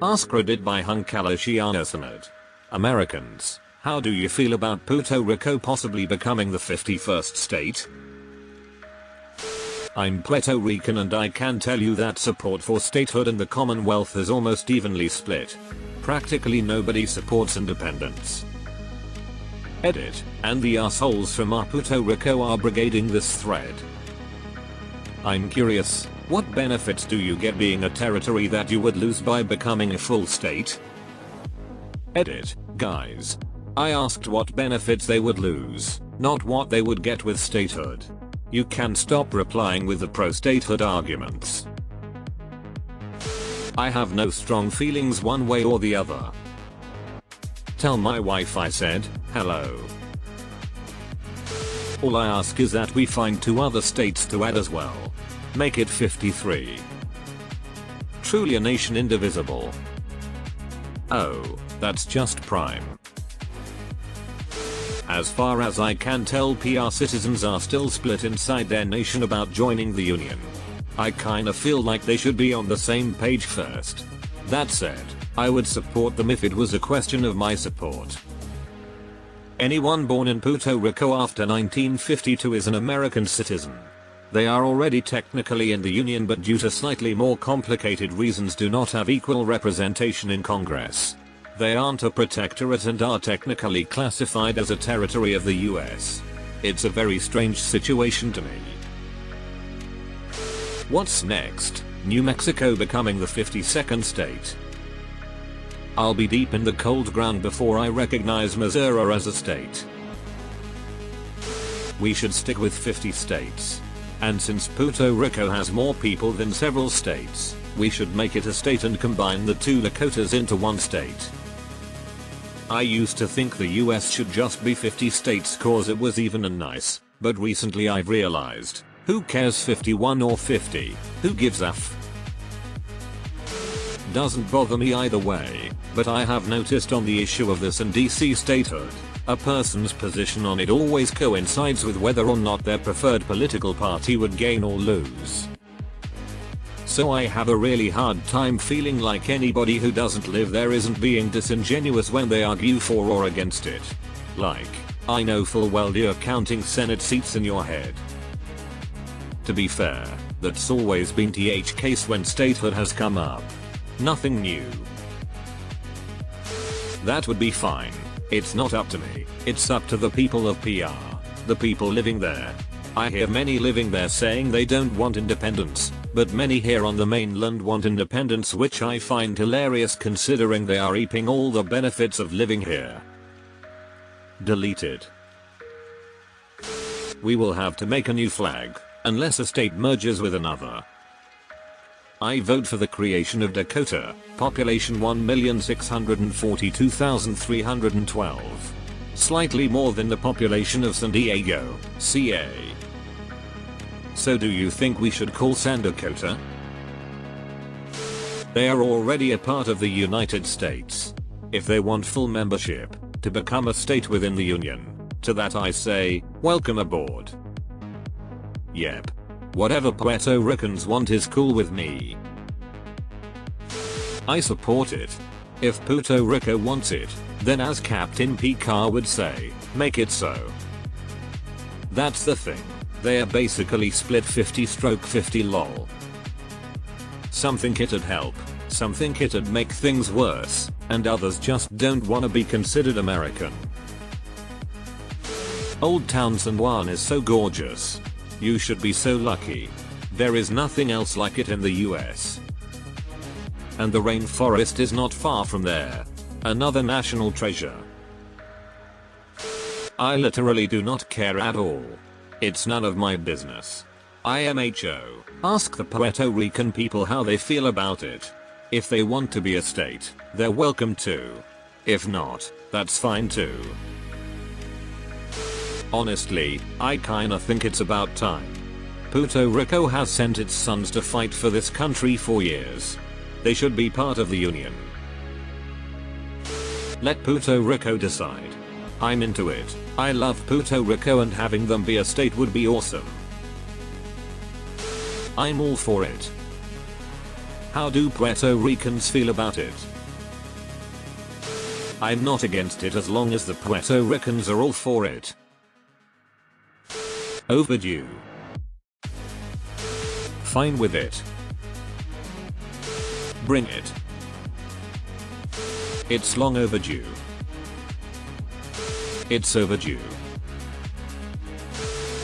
AskReddit by Hunkalashianasanad. Americans, how do you feel about Puerto Rico possibly becoming the 51st state? I'm Puerto Rican and I can tell you that support for statehood in the Commonwealth is almost evenly split. Practically nobody supports independence. Edit, and the assholes from Puerto Rico are brigading this thread. I'm curious, what benefits do you get being a territory that you would lose by becoming a full state? Edit, guys. I asked what benefits they would lose, not what they would get with statehood. You can stop replying with the pro-statehood arguments. I have no strong feelings one way or the other. Tell my wife I said hello. All I ask is that we find 2 other states to add as well. Make it 53. Truly a nation indivisible. Oh, that's just prime. As far as I can tell, PR citizens are still split inside their nation about joining the union. I kinda feel like they should be on the same page first. That said, I would support them if it was a question of my support. Anyone born in Puerto Rico after 1952 is an American citizen. They are already technically in the union but due to slightly more complicated reasons do not have equal representation in Congress. They aren't a protectorate and are technically classified as a territory of the US. It's a very strange situation to me. What's next? New Mexico becoming the 52nd state. I'll be deep in the cold ground before I recognize Missouri as a state. We should stick with 50 states. And since Puerto Rico has more people than several states, we should make it a state and combine the 2 Dakotas into one state. I used to think the US should just be 50 states cause it was even and nice, but recently I've realized, who cares 51 or 50, who gives a f? Doesn't bother me either way, but I have noticed on the issue of this and DC statehood, a person's position on it always coincides with whether or not their preferred political party would gain or lose. So I have a really hard time feeling like anybody who doesn't live there isn't being disingenuous when they argue for or against it. Like, I know full well you're counting Senate seats in your head. To be fair, that's always been the case when statehood has come up. Nothing new. That would be fine. It's not up to me, it's up to the people of PR, the people living there. I hear many living there saying they don't want independence, but many here on the mainland want independence, which I find hilarious considering they are reaping all the benefits of living here. Deleted. We will have to make a new flag, unless a state merges with another. I vote for the creation of Dakota, population 1,642,312. Slightly more than the population of San Diego, CA. So do you think we should call San Dakota? They are already a part of the United States. If they want full membership, to become a state within the Union, to that I say, welcome aboard. Yep. Whatever Puerto Ricans want is cool with me. I support it. If Puerto Rico wants it, then as Captain Picard would say, make it so. That's the thing. They are basically split 50/50 lol. Some think it'd help, some think it'd make things worse, and others just don't wanna be considered American. Old Town San Juan is so gorgeous. You should be so lucky. There is nothing else like it in the US. And the rainforest is not far from there. Another national treasure. I literally do not care at all. It's none of my business. IMHO. Ask the Puerto Rican people how they feel about it. If they want to be a state, they're welcome to. If not, that's fine too. Honestly, I kinda think it's about time. Puerto Rico has sent its sons to fight for this country for years. They should be part of the union. Let Puerto Rico decide. I'm into it. I love Puerto Rico and having them be a state would be awesome. I'm all for it. How do Puerto Ricans feel about it? I'm not against it as long as the Puerto Ricans are all for it. Overdue. Fine with it. Bring it. It's long overdue. It's overdue.